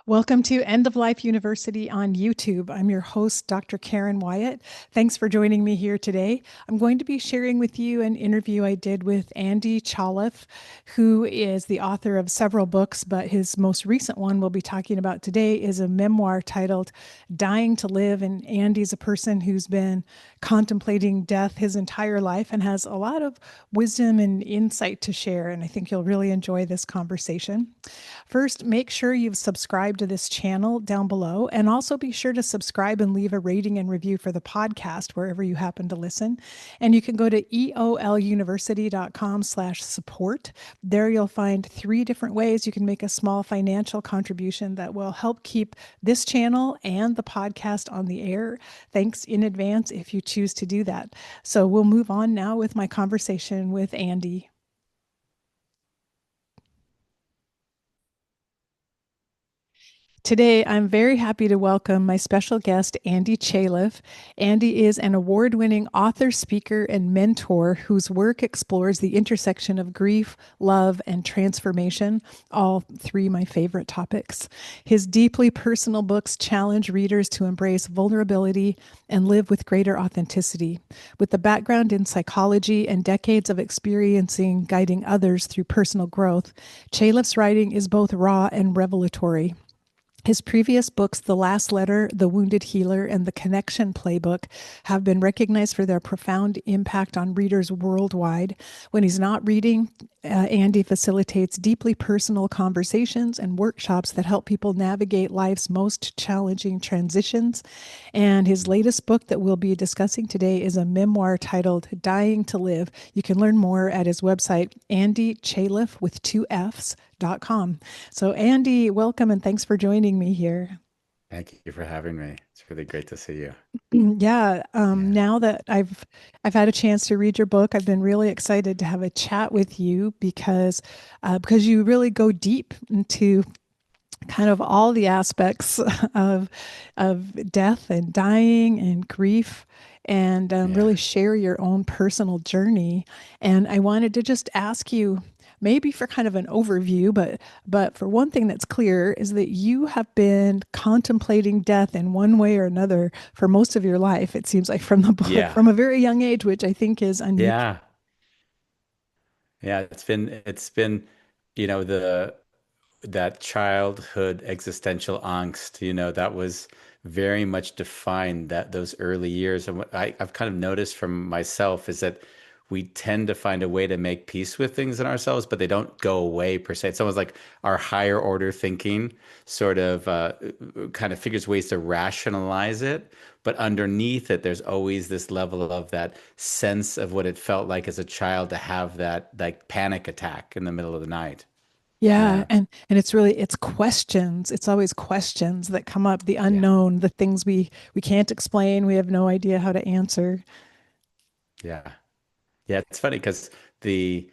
Welcome to End of Life University on YouTube. I'm your host, Dr. Karen Wyatt. Thanks for joining me here today. I'm going to be sharing with you an interview I did with Andy Chaleff, who is the author of several books, but his most recent one we'll be talking about today is a memoir titled Dying to Live. And Andy's a person who's been contemplating death his entire life and has a lot of wisdom and insight to share. And I think you'll really enjoy this conversation. First, make sure you've subscribed to this channel down below, and also be sure to subscribe and leave a rating and review for the podcast wherever you happen to listen. And you can go to eoluniversity.com/support. There you'll find 3 different ways you can make a small financial contribution that will help keep this channel and the podcast on the air. Thanks in advance if you choose to do that. So we'll move on now with my conversation with Andy. Today, I'm very happy to welcome my special guest, Andy Chaleff. Andy is an award-winning author, speaker, and mentor whose work explores the intersection of grief, love, and transformation, all 3 my favorite topics. His deeply personal books challenge readers to embrace vulnerability and live with greater authenticity. With a background in psychology and decades of experiencing guiding others through personal growth, Chaleff's writing is both raw and revelatory. His previous books, The Last Letter, The Wounded Healer, and The Connection Playbook, have been recognized for their profound impact on readers worldwide. When he's not reading, Andy facilitates deeply personal conversations and workshops that help people navigate life's most challenging transitions. And his latest book that we'll be discussing today is a memoir titled Dying to Live. You can learn more at his website, andychaleff with 2fs.com. So Andy, welcome and thanks for joining me here. Thank you for having me. It's really great to see you. Yeah, Yeah. now that I've had a chance to read your book, I've been really excited to have a chat with you because you really go deep into kind of all the aspects of death and dying and grief and Yeah. really share your own personal journey. And I wanted to just ask you, maybe for kind of an overview, but for one thing that's clear is that you have been contemplating death in one way or another for most of your life. It seems like from the book, Yeah. from a very young age, which I think is unusual. Yeah. Yeah. It's been, the that childhood existential angst, that was very much defined that those early years. And what I've kind of noticed from myself is that we tend to find a way to make peace with things in ourselves, but they don't go away per se. It's almost like our higher order thinking sort of kind of figures ways to rationalize it. But underneath it, there's always this level of that sense of what it felt like as a child to have that like panic attack in the middle of the night. Yeah, Yeah. and it's really it's questions. It's always questions that come up, the Yeah. unknown, the things we can't explain, we have no idea how to answer. Yeah. Yeah, it's funny because the,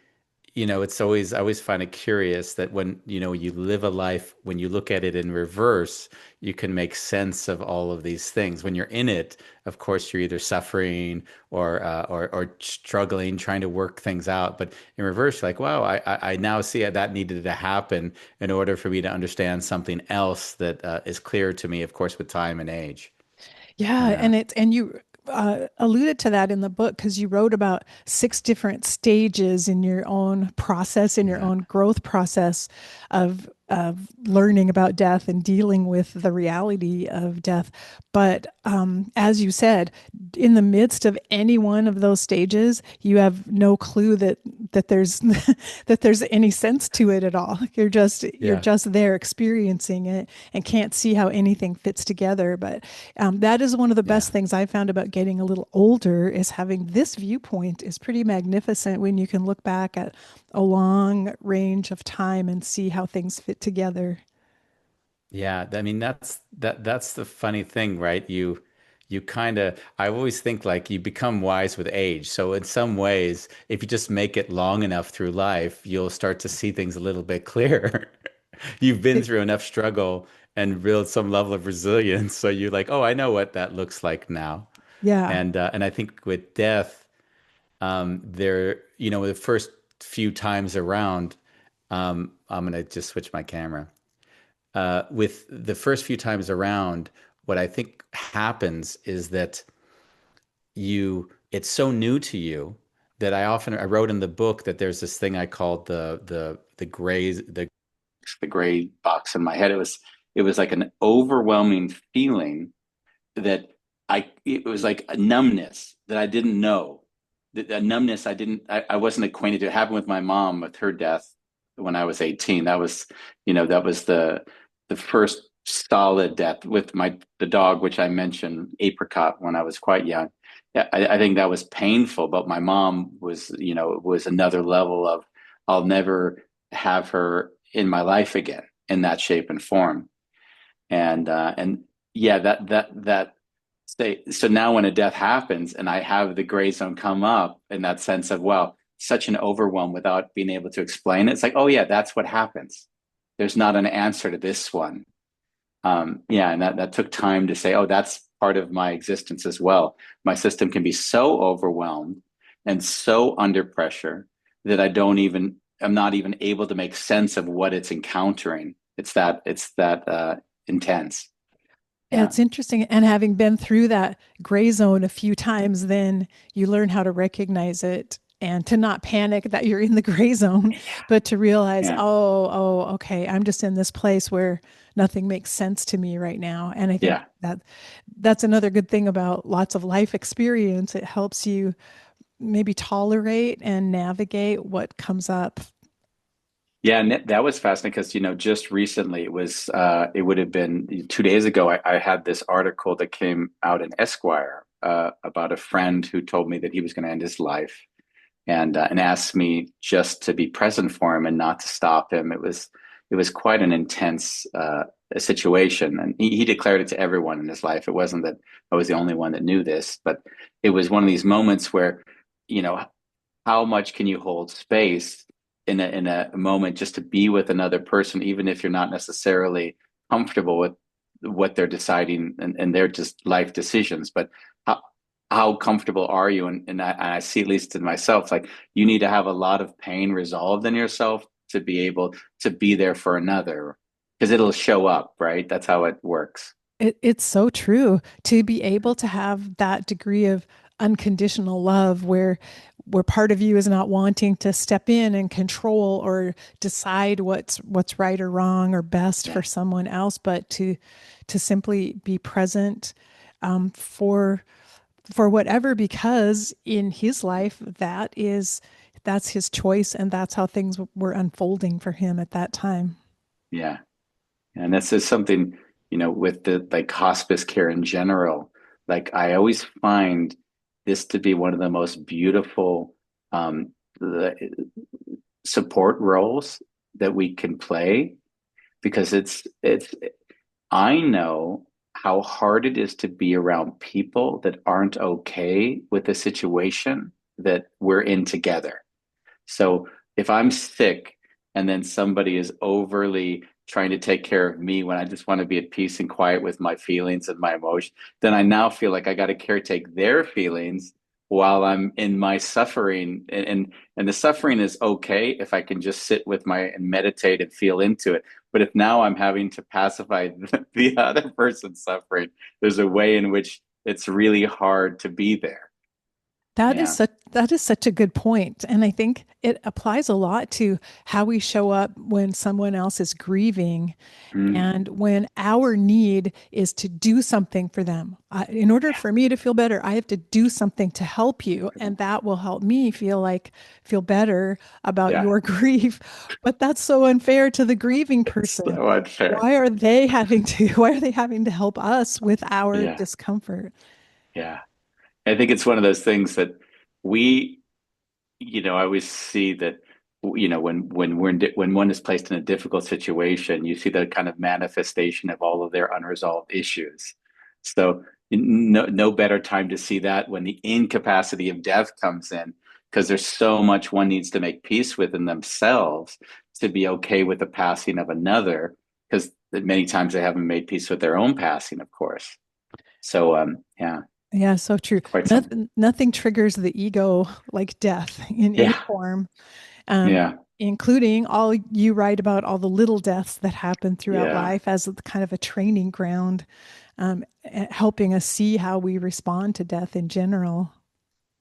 it's always, I always find it curious that when, you live a life, when you look at it in reverse, you can make sense of all of these things. When you're in it, of course, you're either suffering or struggling, trying to work things out. But in reverse, you're like, wow, I now see that needed to happen in order for me to understand something else that is clear to me, of course, with time and age. Yeah, Yeah. and you alluded to that in the book because you wrote about 6 different stages in your own process, in your Yeah. own growth process of learning about death and dealing with the reality of death. But as you said, in the midst of any one of those stages, you have no clue that there's that there's any sense to it at all. You're Yeah. just there experiencing it and can't see how anything fits together. But that is one of the best Yeah. things I found about getting a little older is having this viewpoint is pretty magnificent when you can look back at a long range of time and see how things fit together. Yeah, I mean that's the funny thing, right? You kind of I always think like you become wise with age. So in some ways, if you just make it long enough through life, you'll start to see things a little bit clearer. You've been It- through enough struggle and built some level of resilience, so you're like, "Oh, I know what that looks like now." yeah. And I think with death, the first few times around, I'm gonna just switch my camera. with the first few times around, what I think happens is that it's so new to you that I wrote in the book that there's this thing I called the gray box in my head. It was like an overwhelming feeling that it was like a numbness that I didn't know. A numbness I wasn't acquainted to. It happened with my mom with her death when I was 18. That was the first solid death with the dog, which I mentioned, Apricot, when I was quite young. Yeah, I think that was painful, but my mom was another level of, I'll never have her in my life again in that shape and form. And yeah, that say so now when a death happens and I have the gray zone come up in that sense of, well, such an overwhelm without being able to explain it. It's like, oh yeah, that's what happens. There's not an answer to this one. Yeah, and that took time to say, oh, that's part of my existence as well. My system can be so overwhelmed and so under pressure that I'm not even able to make sense of what it's encountering. It's that intense. Yeah, Yeah. it's interesting. And having been through that gray zone a few times, then you learn how to recognize it and to not panic that you're in the gray zone, Yeah. but to realize, Yeah. okay, I'm just in this place where nothing makes sense to me right now. And I think Yeah. that that's another good thing about lots of life experience. It helps you maybe tolerate and navigate what comes up. Yeah, and that was fascinating because, just recently it would have been 2 days ago, I had this article that came out in Esquire about a friend who told me that he was going to end his life and asked me just to be present for him and not to stop him. It was quite an intense situation, and he declared it to everyone in his life. It wasn't that I was the only one that knew this, but it was one of these moments where, you know, how much can you hold space in a moment just to be with another person, even if you're not necessarily comfortable with what they're deciding and their just life decisions, but how comfortable are you? And I see, at least in myself, like you need to have a lot of pain resolved in yourself to be able to be there for another, because it'll show up, right? That's how it works. It's so true to be able to have that degree of unconditional love where part of you is not wanting to step in and control or decide what's right or wrong or best Yeah. for someone else, but to simply be present for whatever, because in his life that's his choice and that's how things were unfolding for him at that time. Yeah. And this is something, with the like hospice care in general, like I always find this to be one of the most beautiful um, the support roles that we can play, because I know how hard it is to be around people that aren't okay with the situation that we're in together. So if I'm sick and then somebody is overly trying to take care of me when I just want to be at peace and quiet with my feelings and my emotions, then I now feel like I got to caretake their feelings while I'm in my suffering. And the suffering is okay if I can just sit with my and meditate and feel into it. But if now I'm having to pacify the other person's suffering, there's a way in which it's really hard to be there. Yeah. That is such a good point. And I think it applies a lot to how we show up when someone else is grieving Mm, and when our need is to do something for them. In order yeah. for me to feel better, I have to do something to help you, and that will help me feel better about Yeah. your grief. But that's so unfair to the grieving person. So unfair. Why are they having to help us with our Yeah. discomfort? Yeah. I think it's one of those things that we, I always see that, when one is placed in a difficult situation, you see the kind of manifestation of all of their unresolved issues. So no better time to see that when the incapacity of death comes in, because there's so much one needs to make peace with in themselves to be okay with the passing of another, because many times they haven't made peace with their own passing, of course. So yeah, Yeah, so true. quite something. Nothing triggers the ego like death in any Yeah, form. yeah. including all you write about all the little deaths that happen throughout Yeah. life as kind of a training ground, helping us see how we respond to death in general.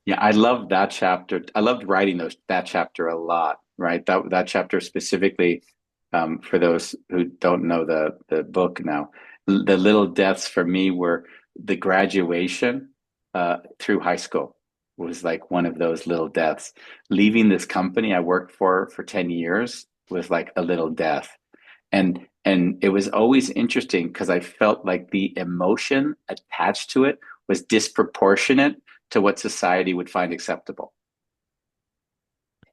Yeah, I loved that chapter. I loved writing that chapter a lot, right? That chapter specifically, for those who don't know the book now, the little deaths for me were the graduation through high school was like one of those little deaths. Leaving this company I worked for 10 years was like a little death. And it was always interesting because I felt like the emotion attached to it was disproportionate to what society would find acceptable.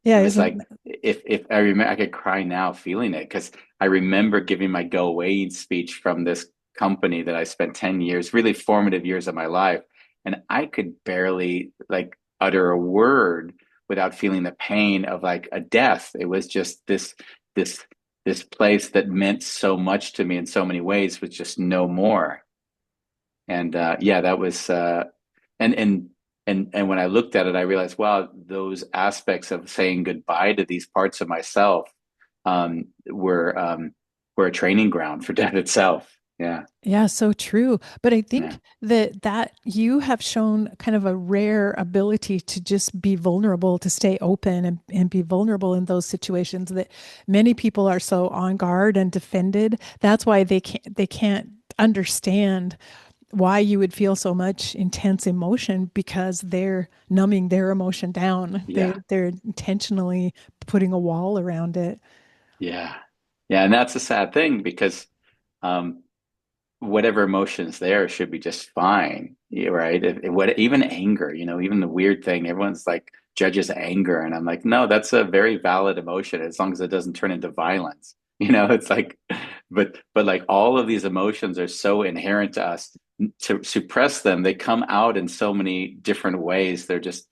Yeah, It was isn't like if I remember, I could cry now feeling it because I remember giving my go away speech from this company that I spent 10 years, really formative years of my life, and I could barely like utter a word without feeling the pain of like a death. It was just this this place that meant so much to me in so many ways was just no more. And yeah, that was and and and when I looked at it, I realized, wow, those aspects of saying goodbye to these parts of myself um, were um, were a training ground for death itself. Yeah, Yeah, so true. But I yeah, think that you have shown kind of a rare ability to just be vulnerable, to stay open and be vulnerable in those situations that many people are so on guard and defended. That's why they can't understand why you would feel so much intense emotion because they're numbing their emotion down. yeah, They're intentionally putting a wall around it. yeah, yeah. And that's a sad thing because um, whatever emotions there should be just fine, right? What even anger, even the weird thing, everyone's like judges anger, and I'm like, no, that's a very valid emotion as long as it doesn't turn into violence. It's like, but like all of these emotions are so inherent to us. To suppress them, they come out in so many different ways. They're just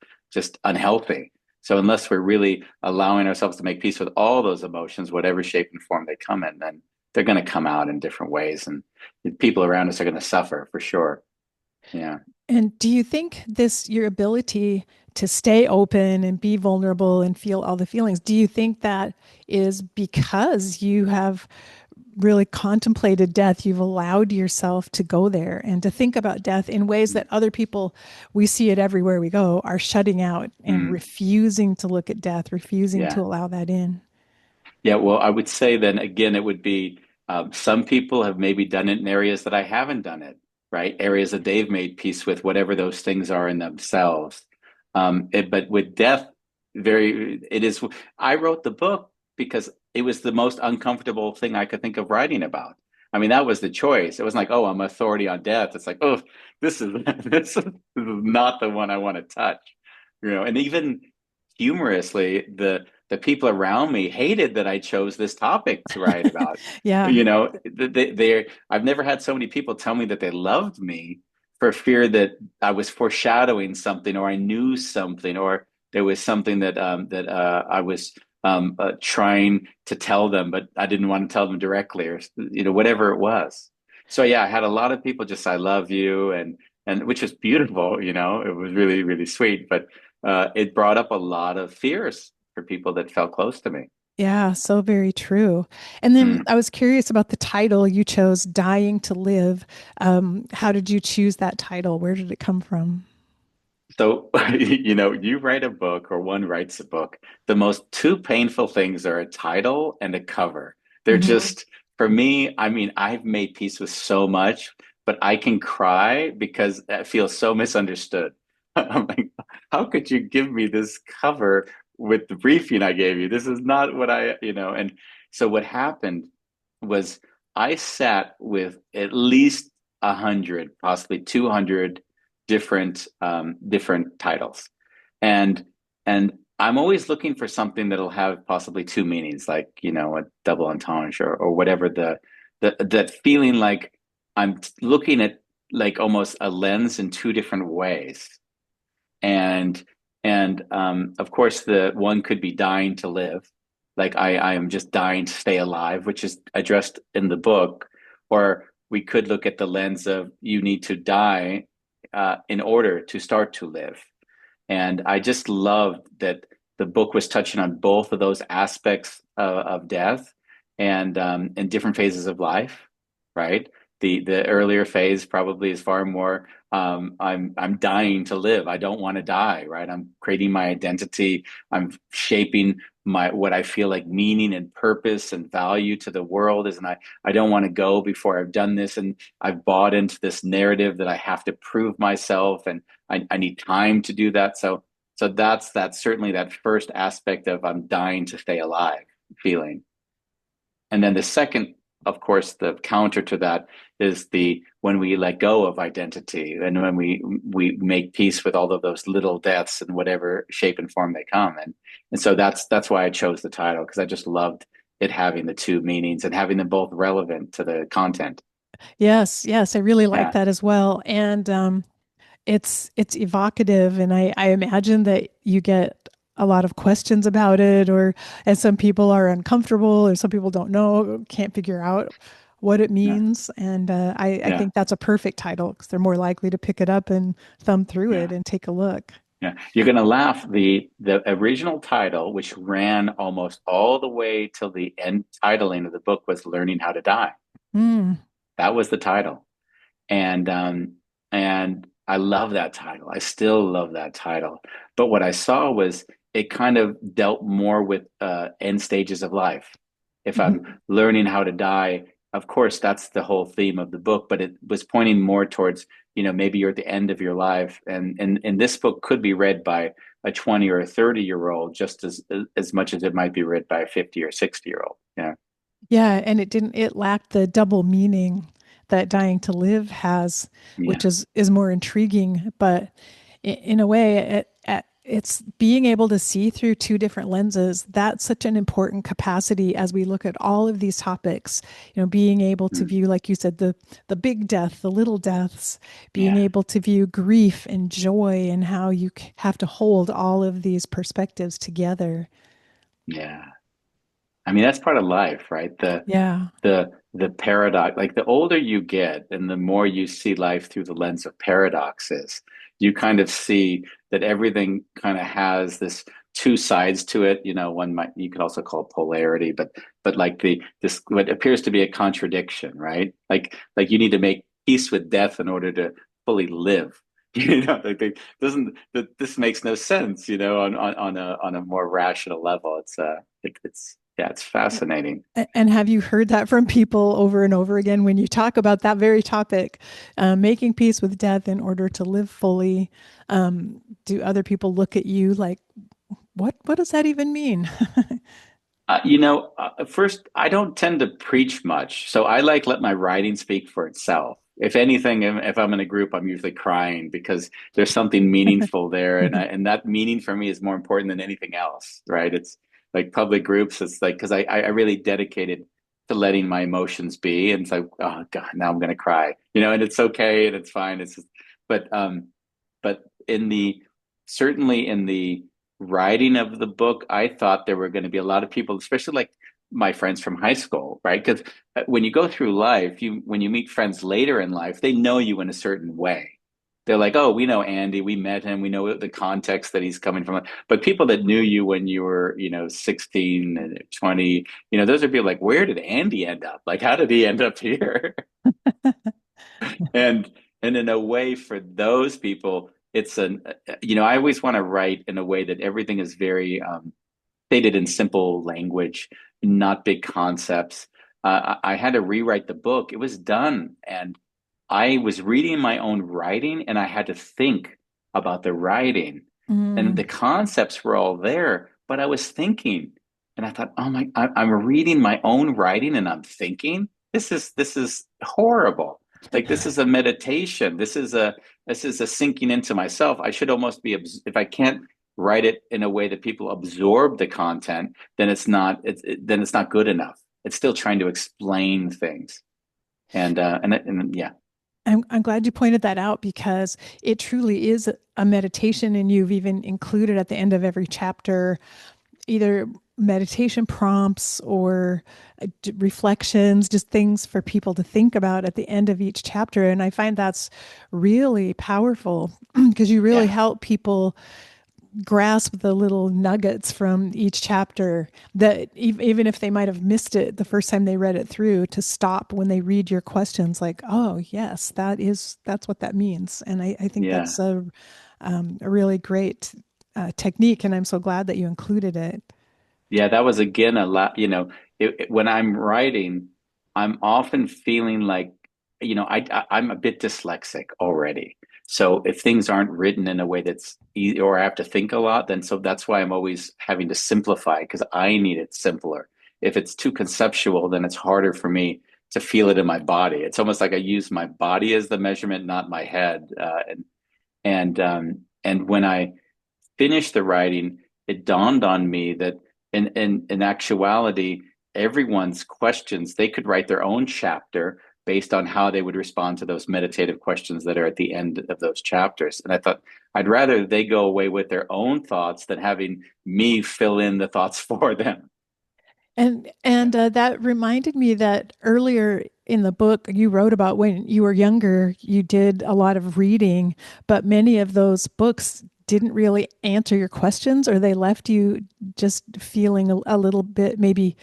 unhealthy. So unless we're really allowing ourselves to make peace with all those emotions, whatever shape and form they come in, then they're going to come out in different ways. And the people around us are going to suffer for sure. Yeah. And do you think your ability to stay open and be vulnerable and feel all the feelings, do you think that is because you have really contemplated death? You've allowed yourself to go there and to think about death in ways that other people, we see it everywhere we go, are shutting out and Mm, refusing to look at death, refusing to yeah. allow that in. Yeah. Well, I would say then again, it would be some people have maybe done it in areas that I haven't done it, right? Areas that they've made peace with, whatever those things are in themselves. But with death, it is. I wrote the book because it was the most uncomfortable thing I could think of writing about. I mean, that was the choice. It wasn't like, oh, I'm authority on death. It's like, oh, this is this is not the one I want to touch, And even humorously, the people around me hated that I chose this topic to write about. Yeah. I've never had so many people tell me that they loved me for fear that I was foreshadowing something, or I knew something, or there was something that I was trying to tell them, but I didn't want to tell them directly, or whatever it was. So yeah, I had a lot of people just "I love you," and which was beautiful. It was really really sweet, but it brought up a lot of fears for people that felt close to me. Yeah, so very true. And then Mm. I was curious about the title you chose, Dying to Live. How did you choose that title? Where did it come from? So, you write a book or one writes a book. The most two painful things are a title and a cover. They're Mhm. just, for me, I mean, I've made peace with so much, but I can cry because I feel so misunderstood. I'm like, how could you give me this cover with the briefing I gave you? This is not what and so what happened was I sat with at least 100, possibly 200 different titles, and and I'm always looking for something that'll have possibly two meanings, like a double entendre or whatever that feeling like I'm looking at like almost a lens in two different ways, and of course the one could be dying to live, like I am just dying to stay alive, which is addressed in the book, or we could look at the lens of you need to die in order to start to live. And I just loved that the book was touching on both of those aspects of death and in different phases of life, right? The earlier phase probably is far more I'm dying to live. I don't want to die, right? I'm creating my identity. I'm shaping my what I feel like meaning and purpose and value to the world is, and I don't want to go before I've done this, and I've bought into this narrative that I have to prove myself, and I need time to do that. So that's certainly that first aspect of I'm dying to stay alive feeling. And then the second, of course, the counter to that is the when we let go of identity and when we make peace with all of those little deaths in whatever shape and form they come. And so that's why I chose the title, because I just loved it having the two meanings and having them both relevant to the content. Yes, yes, I really like Yeah. that as well. And it's evocative, and I imagine that you get a lot of questions about it, or and some people are uncomfortable, or some people don't know, can't figure out what it Yeah. means. And I Yeah. think that's a perfect title because they're more likely to pick it up and thumb through it Yeah. and take a look. Yeah, you're gonna laugh. The original title, which ran almost all the way till the end titling of the book, was "Learning How to Die." Mm. That was the title, and I love that title. I still love that title. But what I saw was it kind of dealt more with end stages of life. If I'm learning how to die, of course, that's the whole theme of the book. But it was pointing more towards, maybe you're at the end of your life, and this book could be read by a 20 or a 30-year old just as much as it might be read by a 50 or 60-year-old. Yeah, Yeah, and it lacked the double meaning that dying to live has, which yeah, is more intriguing. But in a way, it's being able to see through two different lenses. That's such an important capacity as we look at all of these topics. Being able to mm, view, like you said, the big death, the little deaths, being yeah, able to view grief and joy, and how you have to hold all of these perspectives together. yeah. I mean, that's part of life, right? Yeah. The paradox, like the older you get and the more you see life through the lens of paradoxes, you kind of see that everything kind of has this two sides to it. One might you could also call it polarity, but like this what appears to be a contradiction, right? Like you need to make peace with death in order to fully live. Doesn't that this makes no sense, on a more rational level. It's yeah, it's fascinating. And have you heard that from people over and over again when you talk about that very topic, making peace with death in order to live fully? Do other people look at you like, what does that even mean? First, I don't tend to preach much, so I like let my writing speak for itself. If anything, if I'm in a group, I'm usually crying because there's something meaningful there, and that meaning for me is more important than anything else, right? It's like public groups. It's like because I really dedicated to letting my emotions be, and it's like, oh God, now I'm gonna cry, and it's okay and it's fine. It's just, but in the certainly in the writing of the book, I thought there were going to be a lot of people, especially like my friends from high school, right? Because when you go through life, when you meet friends later in life, they know you in a certain way. They're like, oh, we know Andy, we met him, we know the context that he's coming from. But people that knew you when you were, 16 and 20, those are people like, where did Andy end up? Like, how did he end up here? and and in a way for those people it's I always want to write in a way that everything is very stated in simple language, not big concepts. I had to rewrite the book. It was done, and I was reading my own writing, and I had to think about the writing, and Mm, the concepts were all there, but I was thinking, and I thought, oh my, I'm reading my own writing, and I'm thinking, this is horrible. Like this is a meditation. This is a sinking into myself. I should almost be if I can't write it in a way that people absorb the content, then then it's not good enough. It's still trying to explain things, and yeah, I'm glad you pointed that out because it truly is a meditation, and you've even included at the end of every chapter either meditation prompts or reflections, just things for people to think about at the end of each chapter. And I find that's really powerful because you really yeah, help people grasp the little nuggets from each chapter that even if they might have missed it the first time they read it through, to stop when they read your questions like, oh yes, that's what that means. And I think Yeah. that's a really great technique, and I'm so glad that you included it. Yeah, that was again a lot, when I'm writing, I'm often feeling like, I'm a bit dyslexic already. So if things aren't written in a way that's easy or I have to think a lot, then so that's why I'm always having to simplify because I need it simpler. If it's too conceptual, then it's harder for me to feel it in my body. It's almost like I use my body as the measurement, not my head. And when I finished the writing, it dawned on me that in actuality, everyone's questions, they could write their own chapter based on how they would respond to those meditative questions that are at the end of those chapters. And I thought I'd rather they go away with their own thoughts than having me fill in the thoughts for them. And Yeah. that reminded me that earlier in the book you wrote about when you were younger, you did a lot of reading, but many of those books didn't really answer your questions, or they left you just feeling a little bit maybe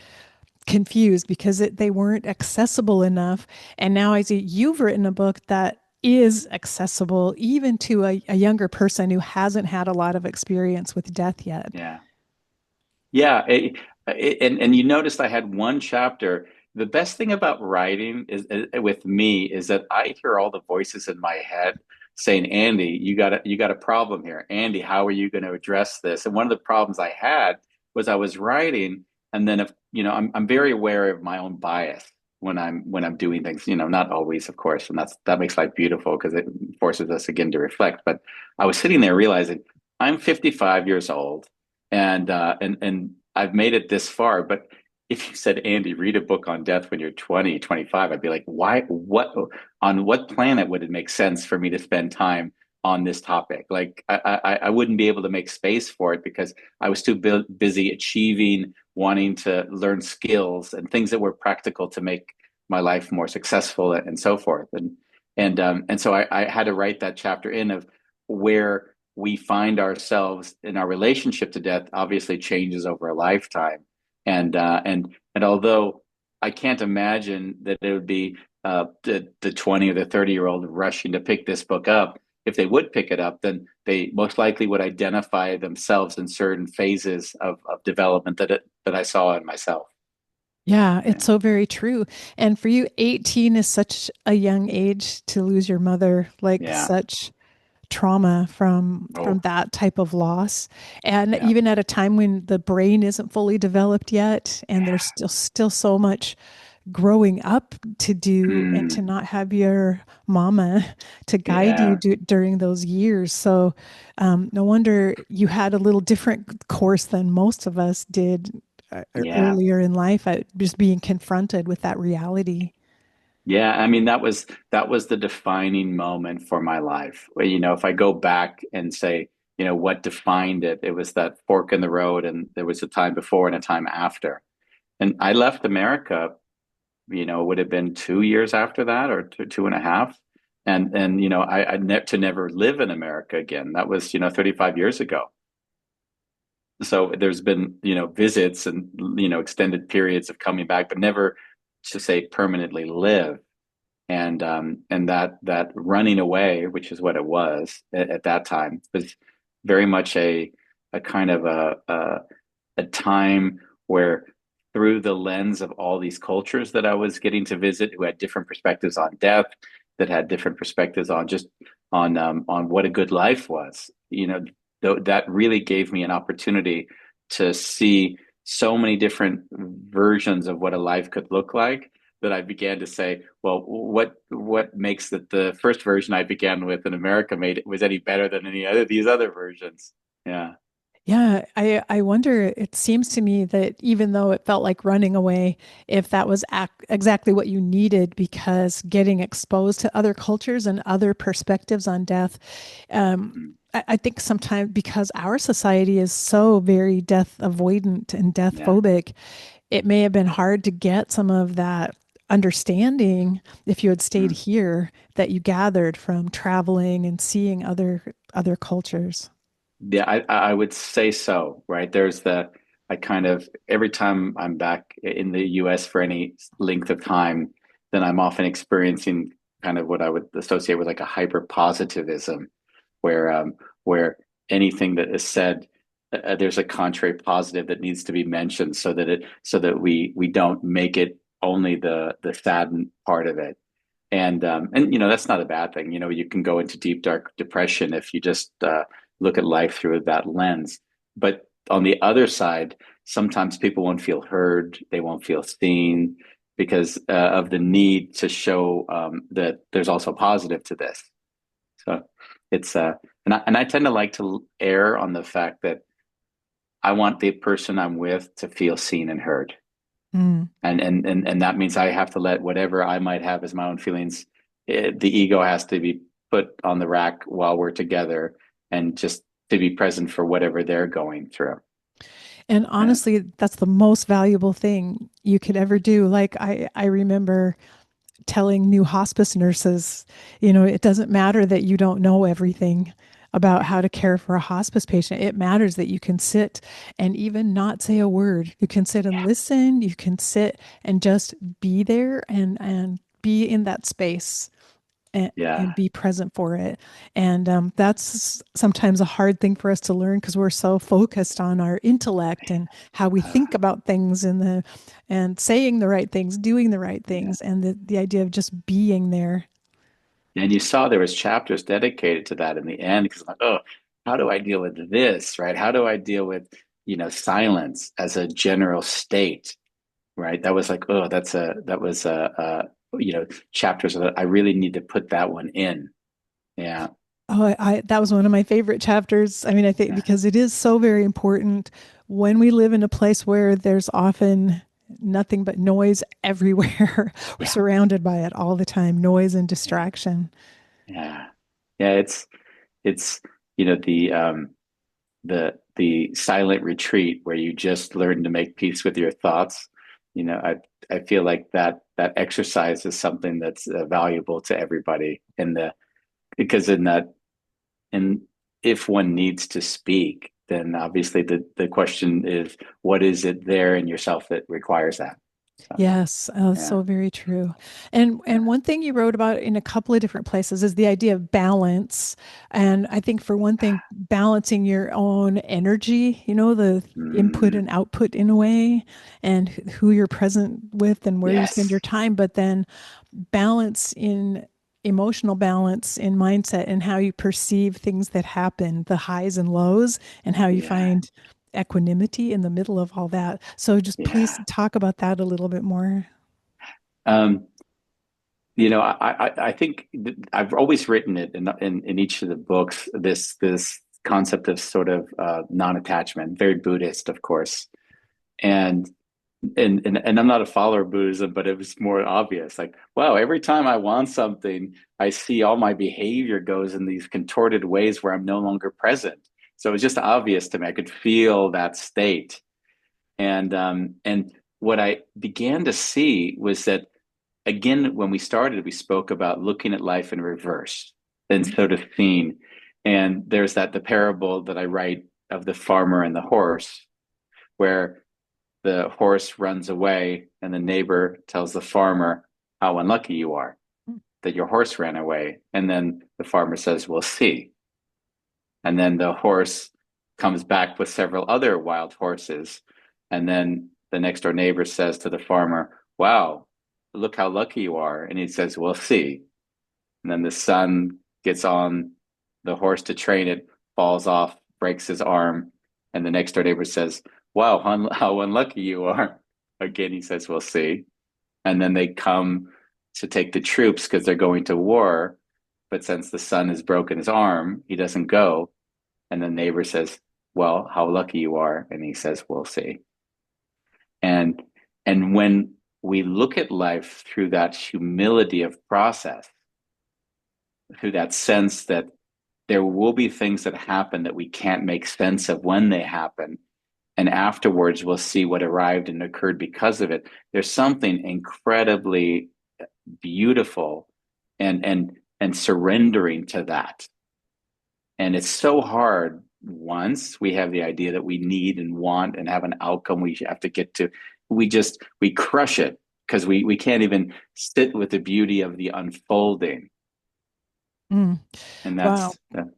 confused because they weren't accessible enough. And now I see you've written a book that is accessible even to a younger person who hasn't had a lot of experience with death yet. Yeah. Yeah, and you noticed I had one chapter. The best thing about writing is with me is that I hear all the voices in my head saying, "Andy, you got a problem here. Andy, how are you going to address this?" And one of the problems I had was I was writing, and then if I'm very aware of my own bias when I'm doing things. Not always, of course, and that makes life beautiful because it forces us again to reflect. But I was sitting there realizing I'm 55 years old and I've made it this far. But if you said, Andy, read a book on death when you're 20, 25, I'd be like, why? On what planet would it make sense for me to spend time on this topic? Like, I wouldn't be able to make space for it because I was too busy achieving, wanting to learn skills and things that were practical to make my life more successful and so forth. And so I had to write that chapter in of where we find ourselves in our relationship to death obviously changes over a lifetime. And although I can't imagine that it would be the 20 or the 30-year-old rushing to pick this book up, if they would pick it up, then they most likely would identify themselves in certain phases of development that I saw in myself. Yeah, Yeah. it's so very true. And for you, 18 is such a young age to lose your mother, like Yeah. such trauma from Oh, that type of loss. And yeah. even at a time when the brain isn't fully developed yet, and there's Yeah. still so much growing up to do, and to Mm, not have your mama to guide you yeah. during those years. So no wonder you had a little different course than most of us did Yeah. earlier in life at just being confronted with that reality. Yeah, I mean that was the defining moment for my life. Well, if I go back and say, what defined it, it was that fork in the road, and there was a time before and a time after. And I left America, it would have been 2 years after that, or two and a half. And to never live in America again. That was, 35 years ago. So there's been, visits and, extended periods of coming back, but never to say permanently live. And that running away, which is what it was at that time, was very much a kind of a time where through the lens of all these cultures that I was getting to visit, who had different perspectives on death, that had different perspectives on just on what a good life was, that really gave me an opportunity to see so many different versions of what a life could look like, that I began to say, well, what makes that the first version I began with in America made it was any better than any other these other versions? Yeah. Yeah, I wonder, it seems to me that even though it felt like running away, if that was exactly what you needed, because getting exposed to other cultures and other perspectives on death, Mhm. I think sometimes because our society is so very death avoidant and death Yeah. phobic, it may have been hard to get some of that understanding if you had stayed Mm. here that you gathered from traveling and seeing other cultures. Yeah, I would say so, right? I kind of, every time I'm back in the US for any length of time, then I'm often experiencing kind of what I would associate with like a hyper positivism, where, where anything that is said, there's a contrary positive that needs to be mentioned so that we don't make it only the sad part of it. And you know, that's not a bad thing. You know, you can go into deep dark depression if you just look at life through that lens. But on the other side, sometimes people won't feel heard, they won't feel seen because of the need to show that there's also positive to this. So it's and I tend to like to err on the fact that I want the person I'm with to feel seen and heard. Mm. And that means I have to let whatever I might have as my own feelings, the ego has to be put on the rack while we're together, and just to be present for whatever they're going through. And Yeah, honestly, that's the most valuable thing you could ever do. Like I remember telling new hospice nurses, it doesn't matter that you don't know everything about how to care for a hospice patient. It matters that you can sit and even not say a word. You can sit and listen. You can sit and just be there and be in that space and yeah, be present for it. And that's sometimes a hard thing for us to learn because we're so focused on our intellect and how we uh, think about things and saying the right things, doing the right yeah. things, and the idea of just being there. And you saw there was chapters dedicated to that in the end because like, oh, how do I deal with this, right? How do I deal with, you know, silence as a general state, right? That was like, oh, that was you know, chapters that I really need to put that one in. Yeah, Oh, that was one of my favorite chapters. I mean, I think yeah, because it is so very important when we live in a place where there's often nothing but noise everywhere. We're yeah, surrounded by it all the time, noise and yeah, distraction. yeah. Yeah, it's you know the silent retreat where you just learn to make peace with your thoughts. You know, I feel like that exercise is something that's valuable to everybody in the because in that and if one needs to speak, then obviously the question is what is it there in yourself that requires that? So Yes, yeah, so very true. And yeah. one thing you wrote about in a couple of different places is the idea of balance. And I think for one thing, balancing your own energy, the input Mm, and output in a way, and who you're present with and where you spend your yes. time, but then balance in emotional balance in mindset and how you perceive things that happen, the highs and lows, and how you Yeah. find equanimity in the middle of all that. So just please Yeah. talk about that a little bit more. Um, you know, I think I've always written it in each of the books, this concept of sort of non-attachment, very Buddhist, of course. And and I'm not a follower of Buddhism, but it was more obvious. Like, wow, every time I want something, I see all my behavior goes in these contorted ways where I'm no longer present. So it was just obvious to me. I could feel that state. And what I began to see was that again, when we started, we spoke about looking at life in reverse, then Mhm. sort of seeing. And there's the parable that I write of the farmer and the horse, where the horse runs away and the neighbor tells the farmer how unlucky you are that your horse ran away. And then the farmer says, we'll see. And then the horse comes back with several other wild horses. And then the next door neighbor says to the farmer, wow, look how lucky you are. And he says, we'll see. And then the son gets on the horse to train it, falls off, breaks his arm. And the next door neighbor says, wow, how unlucky you are. Again, he says, we'll see. And then they come to take the troops because they're going to war. But since the son has broken his arm, he doesn't go. And the neighbor says, well, how lucky you are. And he says, we'll see. And and when we look at life through that humility of process, through that sense that there will be things that happen that we can't make sense of when they happen, and afterwards we'll see what arrived and occurred because of it. There's something incredibly beautiful and surrendering to that. And it's so hard wants. We have the idea that we need and want and have an outcome we have to get to. We crush it because we can't even sit with the beauty of the unfolding. Mm. And Wow. that's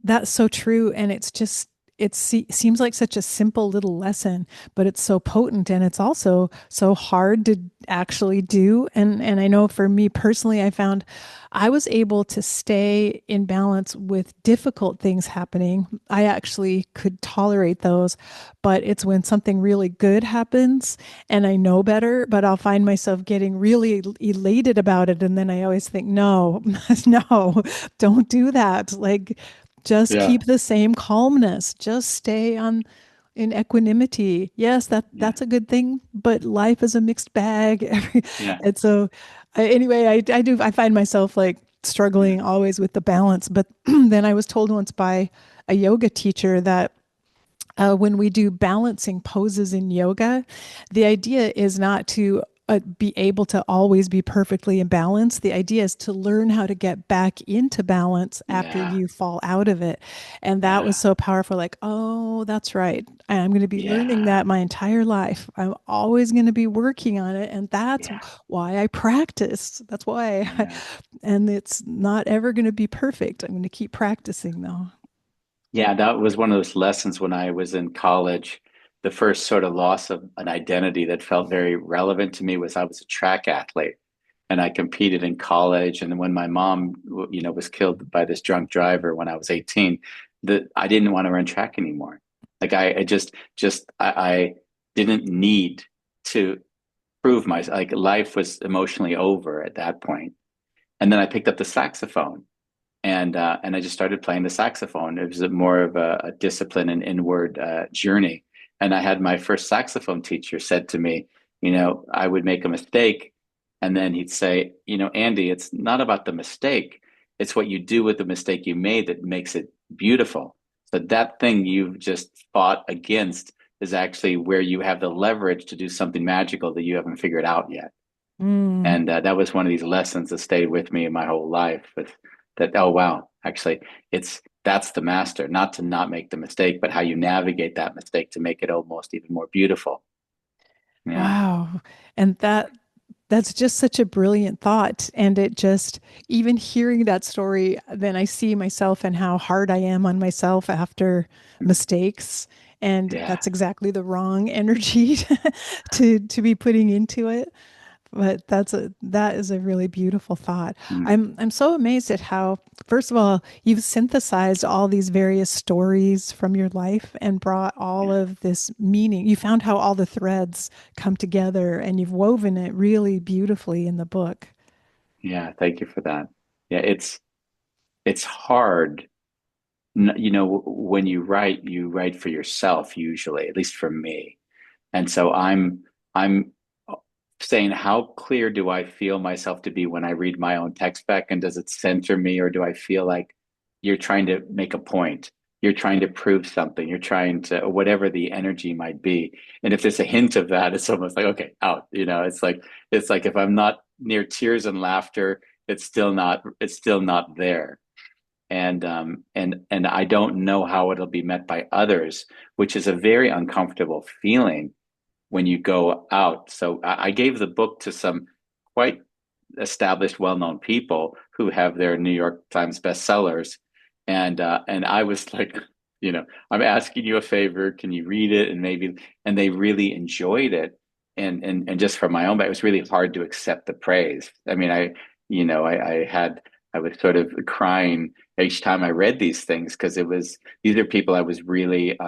That's so true. And it's just, seems like such a simple little lesson, but it's so potent and it's also so hard to actually do. And I know for me personally, I found I was able to stay in balance with difficult things happening. I actually could tolerate those, but it's when something really good happens and I know better, but I'll find myself getting really elated about it. And then I always think, no, no, don't do that. Like, just yeah, keep the same calmness. Just stay on in equanimity. Yes, yeah, that's a good thing, but life is a mixed bag. yeah, And so anyway, I find myself like yeah, struggling always with the balance. But then I was told once by a yoga teacher that when we do balancing poses in yoga, the idea is not to be able to always be perfectly in balance. The idea is to learn how to get back into balance after yeah, you fall out of it. And that was yeah, so powerful. Like, oh, that's right. I'm going to be learning yeah, that my entire life. I'm always going to be working on it. And that's yeah, why I practice. That's why. yeah. And it's not ever going to be perfect. I'm going to keep practicing though. Yeah, that was one of those lessons when I was in college. The first sort of loss of an identity that felt very relevant to me was I was a track athlete and I competed in college. And then when my mom, was killed by this drunk driver when I was 18, I didn't want to run track anymore. Like I I didn't need to prove my, like life was emotionally over at that point. And then I picked up the saxophone and I just started playing the saxophone. It was more of a discipline and inward journey. And I had my first saxophone teacher said to me, I would make a mistake, and then he'd say, Andy, it's not about the mistake; it's what you do with the mistake you made that makes it beautiful. So that thing you've just fought against is actually where you have the leverage to do something magical that you haven't figured out yet. Mm. And that was one of these lessons that stayed with me in my whole life. With that, oh wow, actually, that's the master, not to not make the mistake, but how you navigate that mistake to make it almost even more beautiful. Yeah, Wow. And that's just such a brilliant thought. And it just, even hearing that story, then I see myself and how hard I am on myself after mistakes. And yeah, that's exactly the wrong energy to be putting into it. But that is a really beautiful thought. mm, I'm so amazed at how, first of all, you've synthesized all these various stories from your life and brought all yeah, of this meaning. You found how all the threads come together and you've woven it really beautifully in the book. yeah. Thank you for that. Yeah, it's hard. When you write for yourself usually, at least for me. And so I'm saying, how clear do I feel myself to be when I read my own text back, and does it center me, or do I feel like you're trying to make a point? You're trying to prove something. You're trying to, whatever the energy might be. And if there's a hint of that, it's almost like, okay, out. It's like if I'm not near tears and laughter, it's still not there. And I don't know how it'll be met by others, which is a very uncomfortable feeling when you go out. So I gave the book to some quite established, well-known people who have their New York Times bestsellers, and I was like, I'm asking you a favor. Can you read it? And they really enjoyed it. And just for my own, but it was really hard to accept the praise. I mean, I was sort of crying each time I read these things because these are people I was really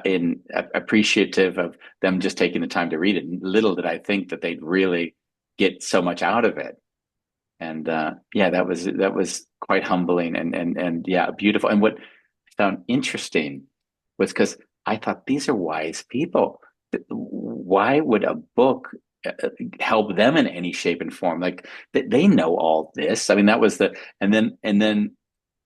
in appreciative of them just taking the time to read it. Little did I think that they'd really get so much out of it. And yeah, that was quite humbling and yeah, beautiful. And what I found interesting was because I thought these are wise people. Why would a book help them in any shape and form? Like they know all this. I mean, that was and then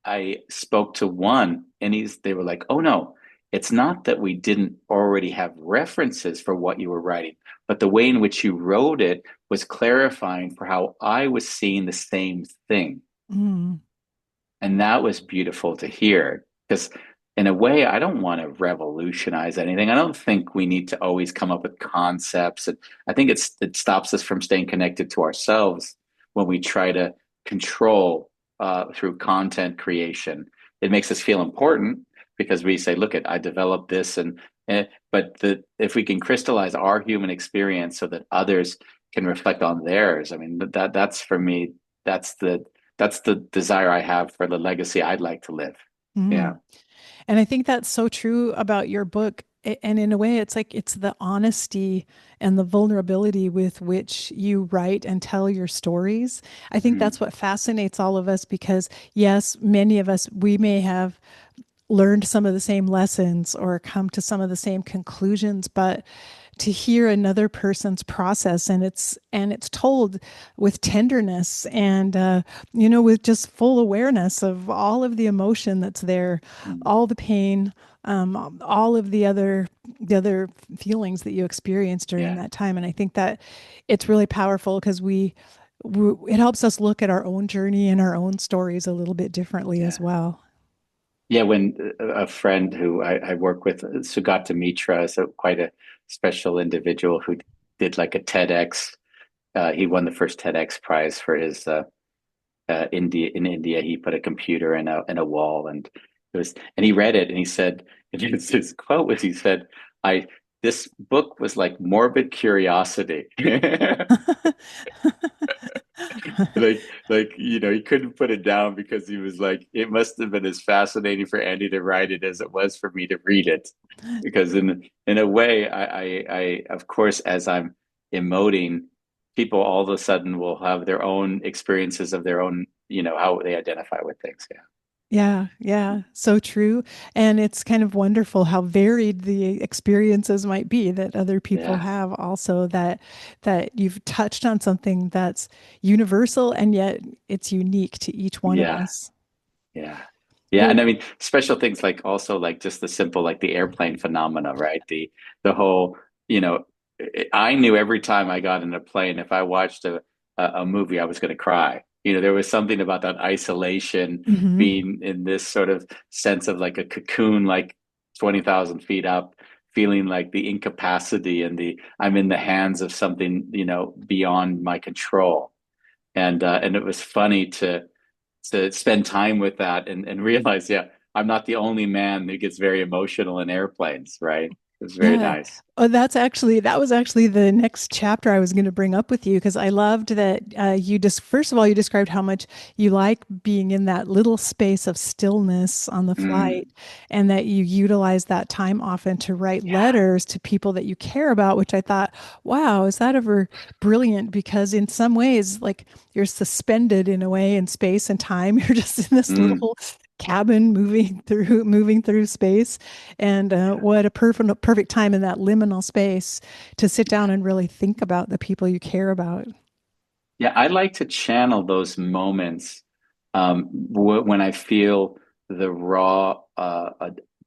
I spoke to one and they were like, oh no, it's not that we didn't already have references for what you were writing, but the way in which you wrote it was clarifying for how I was seeing the same thing. Mm. And that was beautiful to hear because in a way, I don't want to revolutionize anything. I don't think we need to always come up with concepts. And I think it stops us from staying connected to ourselves when we try to control through content creation. It makes us feel important because we say, "Look, I developed this," but if we can crystallize our human experience so that others can reflect on theirs, I mean that's for me. That's the desire I have for the legacy I'd like to live. Yeah. Mm. And I think that's so true about your book. And in a way, it's like it's the honesty and the vulnerability with which you write and tell your stories. I think that's Mhm. what fascinates all of us because, yes, many of us, we may have learned some of the same lessons or come to some of the same conclusions, but to hear another person's process and it's told with tenderness and with just full awareness of all of the emotion that's there, Mhm. all the pain, all of the other feelings that you experienced during Yeah. that time. And I think that it's really powerful because it helps us look at our own journey and our own stories a little bit differently as Yeah. well. Yeah. When a friend who I work with, Sugata Mitra, is quite a special individual who did like a TEDx. He won the first TEDx prize for his India. In India, he put a computer in a wall, and he read it, and he said, and his quote was, he said, "I this book was like morbid curiosity." He couldn't put it down because he was like, it must have been as fascinating for Andy to write it as it was for me to read it, because in a way, I of course, as I'm emoting, people all of a sudden will have their own experiences of their own, how they identify with things. Yeah. Yeah, yeah, so true. And it's kind of wonderful how varied the experiences might be that other people Yeah. have also that you've touched on something that's universal and yet it's unique to each one of Yeah. us. Yeah. Yeah. Well, And I mean, special things like also like just the simple, like the airplane phenomena, right? The whole, you know, I knew every time I got in a plane, if I watched a movie, I was going to cry. There was something about that isolation, mhm. being in this sort of sense of like a cocoon, like 20,000 feet up, feeling like the incapacity and I'm in the hands of something, beyond my control. And it was funny to spend time with that and realize, yeah, I'm not the only man who gets very emotional in airplanes, right? It was very Yeah. nice. Oh, that was actually the next chapter I was going to bring up with you because I loved that you just first of all you described how much you like being in that little space of stillness on the Mm, flight and that you utilize that time often to write yeah. letters to people that you care about, which I thought, wow, is that ever brilliant? Because in some ways, like you're suspended in a way in space and time. You're just in this Mm, little cabin moving through space and yeah. what a perfect time in that liminal space to sit down and really think about the people you care about. Yeah, I like to channel those moments when I feel the raw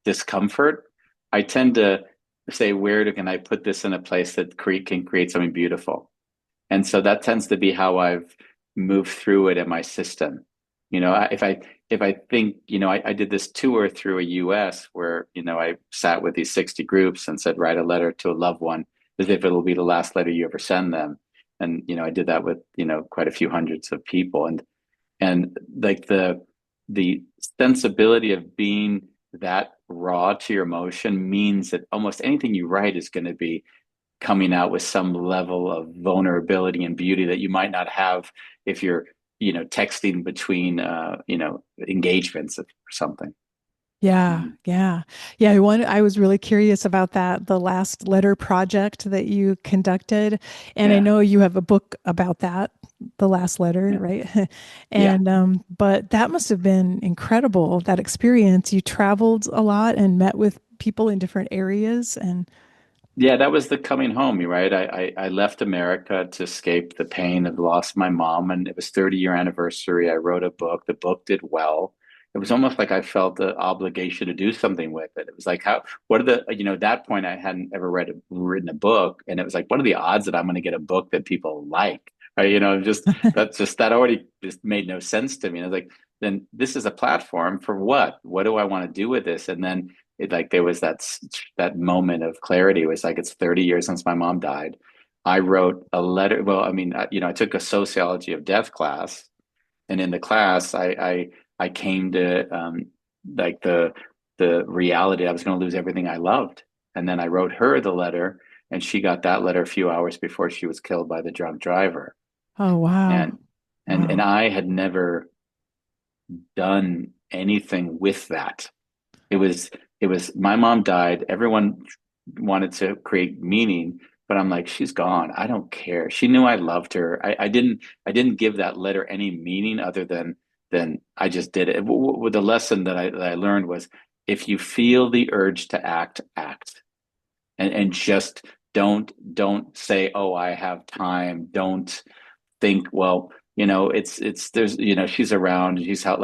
discomfort. I tend to say, where can I put this in a place that can create something beautiful? And so that tends to be how I've moved through it in my system. If I think, I did this tour through a US where, I sat with these 60 groups and said, write a letter to a loved one as if it'll be the last letter you ever send them. And, I did that with, quite a few hundreds of people. And like the sensibility of being that raw to your emotion means that almost anything you write is going to be coming out with some level of vulnerability and beauty that you might not have if you're, texting between, engagements or something. Yeah, Mhm. yeah. Yeah, I was really curious about that, the last letter project that you conducted. And I Yeah. know you have a book about that, the last letter, Yeah. right? Yeah. And but that must have been incredible, that experience. You traveled a lot and met with people in different areas and Yeah, that was the coming home, right? I left America to escape the pain of the loss of my mom, and it was 30-year anniversary. I wrote a book. The book did well. It was almost like I felt the obligation to do something with it. It was like, what are at that point I hadn't ever written a book, and it was like, what are the odds that I'm going to get a book that people like? Right? That already just made no sense to me. And I was like, then this is a platform for what? What do I want to do with this? And then there was that moment of clarity. It was like, it's 30 years since my mom died. I wrote a letter. Well, I mean, I took a sociology of death class, and in the class, I came to like the reality I was going to lose everything I loved. And then I wrote her the letter, and she got that letter a few hours before she was killed by the drunk driver. Oh, wow. And and Wow. I had never done anything with that. It was my mom died. Everyone wanted to create meaning, but I'm like, she's gone. I don't care. She knew I loved her. I didn't give that letter any meaning other than I just did it. The lesson that I learned was, if you feel the urge to act, act. And just don't say, oh, I have time. Don't think, well, it's there's, she's around, she's how,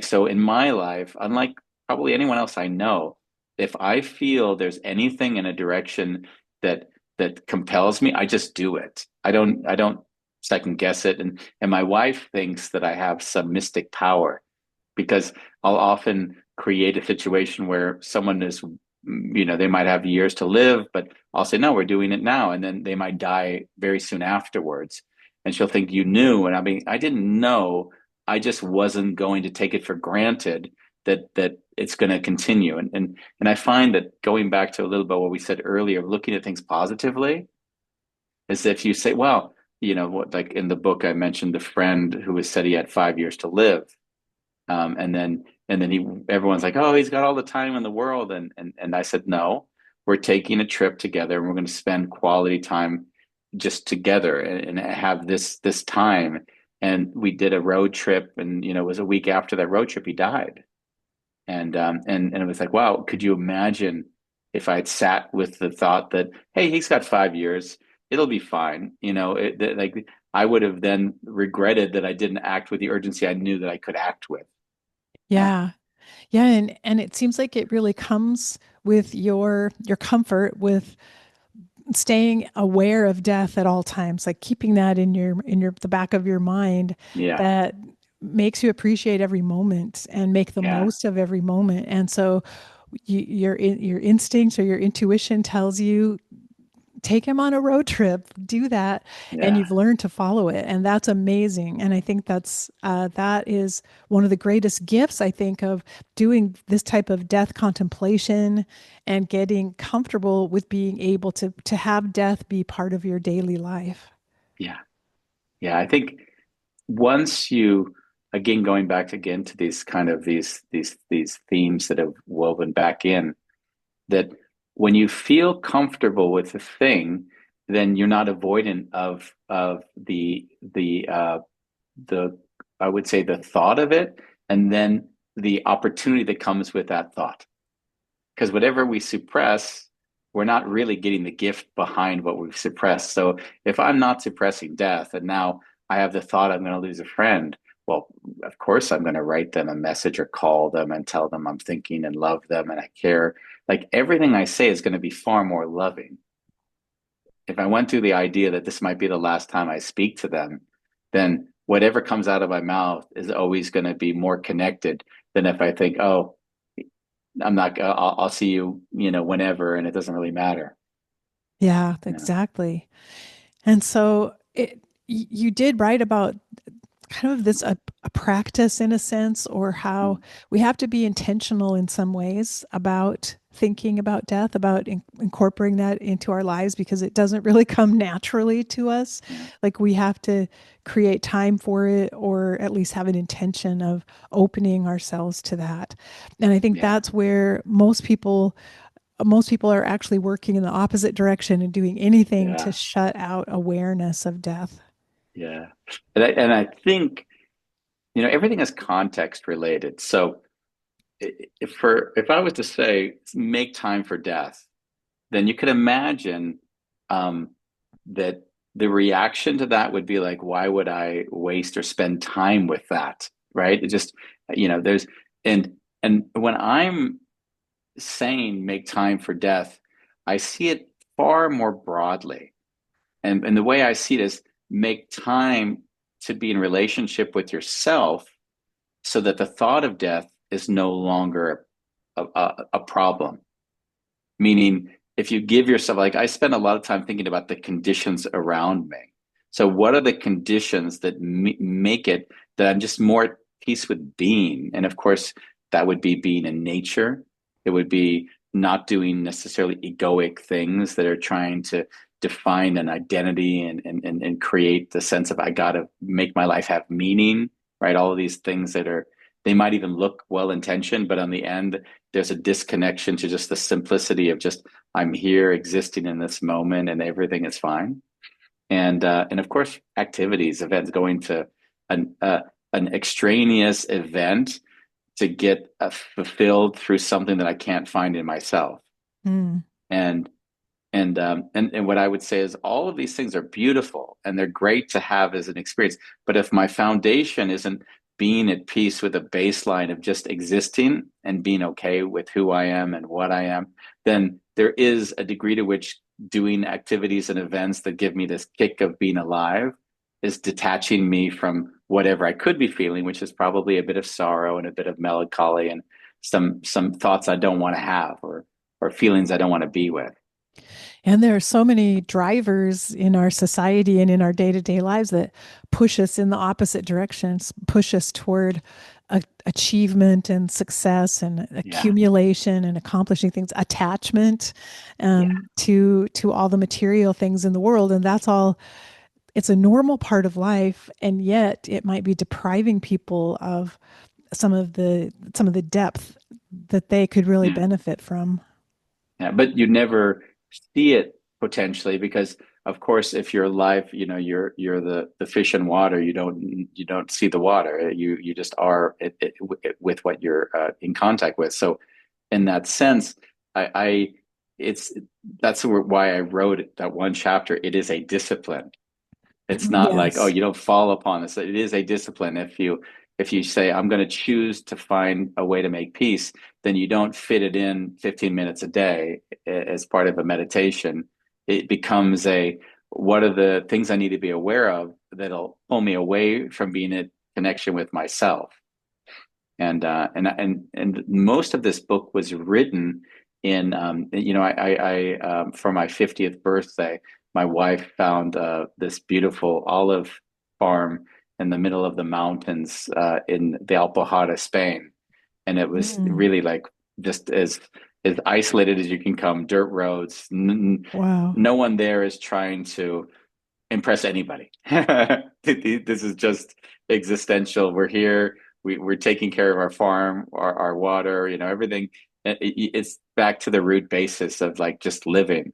so in my life, unlike probably anyone else I know, if I feel there's anything in a direction that compels me, I just do it. I don't second guess it. And my wife thinks that I have some mystic power, because I'll often create a situation where someone is, they might have years to live, but I'll say, no, we're doing it now. And then they might die very soon afterwards. And she'll think, you knew. And I didn't know. I just wasn't going to take it for granted that it's going to continue. And I find that, going back to a little bit what we said earlier, looking at things positively, is if you say, well, like in the book, I mentioned the friend who was said he had 5 years to live. And then everyone's like, oh, he's got all the time in the world. And I said, no, we're taking a trip together, and we're going to spend quality time just together, and have this time. And we did a road trip, and it was a week after that road trip he died. And it was like, wow, could you imagine if I'd sat with the thought that, hey, he's got 5 years, it'll be fine. Like, I would have then regretted that I didn't act with the urgency I knew that I could act with. Yeah. Yeah. Yeah, and it seems like it really comes with your comfort with staying aware of death at all times, like keeping that in your the back of your mind, Yeah. that makes you appreciate every moment and make the Yeah. most of every moment. And so your instincts or your intuition tells you, take him on a road trip, do that, and Yeah. you've learned to follow it, and that's amazing. And I think that is one of the greatest gifts, I think, of doing this type of death contemplation and getting comfortable with being able to have death be part of your daily life. Yeah. Yeah. I think once you, again, going back again to these kind of these themes that have woven back in, that when you feel comfortable with the thing, then you're not avoidant of the I would say the thought of it, and then the opportunity that comes with that thought. Because whatever we suppress, we're not really getting the gift behind what we've suppressed. So if I'm not suppressing death, and now I have the thought I'm going to lose a friend, well, of course I'm going to write them a message or call them and tell them I'm thinking and love them and I care. Like, everything I say is going to be far more loving. If I went through the idea that this might be the last time I speak to them, then whatever comes out of my mouth is always going to be more connected than if I think, oh, I'm not. I'll see you, whenever, and it doesn't really matter. Yeah, You know. exactly. And so you did write about kind of this a practice in a sense, or how Mm. we have to be intentional in some ways about thinking about death, about incorporating that into our lives, because it doesn't really come naturally to us. Yeah. Like, we have to create time for it, or at least have an intention of opening ourselves to that. And I think Yeah. that's where most people are actually working in the opposite direction and doing anything to Yeah. shut out awareness of death. Yeah. And I think, everything is context related. So if I was to say make time for death, then you could imagine um, that the reaction to that would be like, why would I waste or spend time with that? Right? It just, there's, and when I'm saying make time for death, I see it far more broadly. And the way I see it is, make time to be in relationship with yourself, so that the thought of death is no longer a problem. Meaning, if you give yourself, like I spend a lot of time thinking about the conditions around me. So, what are the conditions that make it that I'm just more at peace with being? And of course, that would be being in nature. It would be not doing necessarily egoic things that are trying to define an identity and create the sense of I got to make my life have meaning, right? All of these things that are, they might even look well intentioned, but on the end, there's a disconnection to just the simplicity of just I'm here existing in this moment and everything is fine. And of course activities, events, going to an an extraneous event to get fulfilled through something that I can't find in myself. Mm. And and what I would say is all of these things are beautiful and they're great to have as an experience. But if my foundation isn't being at peace with a baseline of just existing and being okay with who I am and what I am, then there is a degree to which doing activities and events that give me this kick of being alive is detaching me from whatever I could be feeling, which is probably a bit of sorrow and a bit of melancholy and some thoughts I don't want to have or feelings I don't want to be with. And there are so many drivers in our society and in our day-to-day lives that push us in the opposite directions, push us toward achievement and success and Yeah. accumulation and accomplishing things, attachment Yeah. to all the material things in the world. And that's all, it's a normal part of life. And yet it might be depriving people of some of the depth that they could really Yeah. benefit from. Yeah. But you never see it potentially because of course if you're alive, you're the fish in water. You don't see the water. You just are with what you're in contact with. So in that sense, I it's that's why I wrote that one chapter. It is a discipline. It's not like, oh, Yes. you don't fall upon this. It is a discipline. If you say, I'm going to choose to find a way to make peace, then you don't fit it in 15 minutes a day as part of a meditation. It becomes what are the things I need to be aware of that'll pull me away from being in connection with myself? And most of this book was written in for my 50th birthday, my wife found this beautiful olive farm in the middle of the mountains in the Alpujarra, Spain, and it was Mm. really like just as isolated as you can come, dirt roads. Wow. No one there is trying to impress anybody. This is just existential. We're here. We're taking care of our farm, our water, everything. It's back to the root basis of like just living.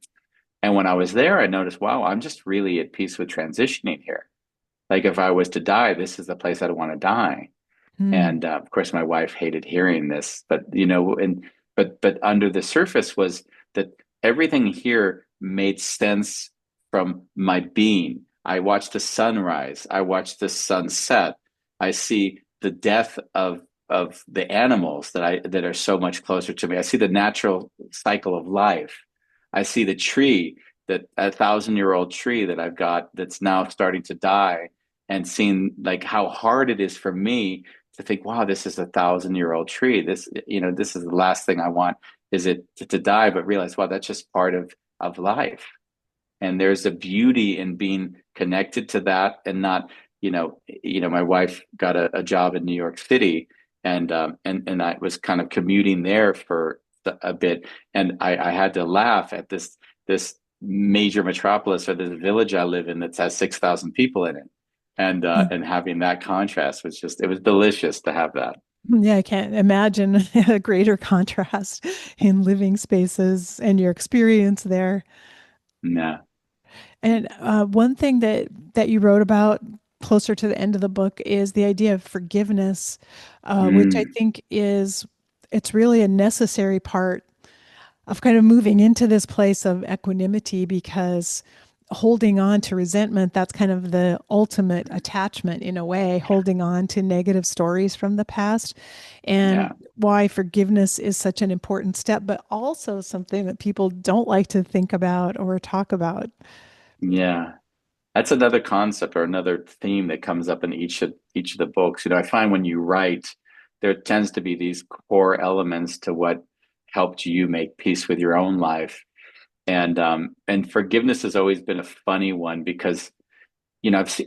And when I was there, I noticed, wow, I'm just really at peace with transitioning here. Like if I was to die, this is the place I'd want to die. Mm. And of course, my wife hated hearing this, but but under the surface was that everything here made sense from my being. I watch the sunrise. I watch the sunset. I see the death of the animals that are so much closer to me. I see the natural cycle of life. I see the tree, that 1,000-year-old tree that I've got that's now starting to die, and seeing like how hard it is for me to think, wow, this is 1,000-year-old tree. This is the last thing I want, is it to die, but realize, wow, that's just part of life. And there's a beauty in being connected to that and not, my wife got a job in New York City, and I was kind of commuting there for a bit, and I had to laugh at this major metropolis or this village I live in that has 6,000 people in it, and having that contrast was it was delicious to have that. Yeah, I can't imagine a greater contrast in living spaces and your experience there. Yeah. And one thing that you wrote about closer to the end of the book is the idea of forgiveness, which I Mm. think is it's really a necessary part of kind of moving into this place of equanimity because holding on to resentment, that's kind of the ultimate attachment in a way, holding on to negative stories from the past, and Yeah. why forgiveness is such an important step, but also something that people don't like to think about or talk about. Yeah. That's another concept or another theme that comes up in each of the books. I find when you write, there tends to be these core elements to what helped you make peace with your own life. And forgiveness has always been a funny one because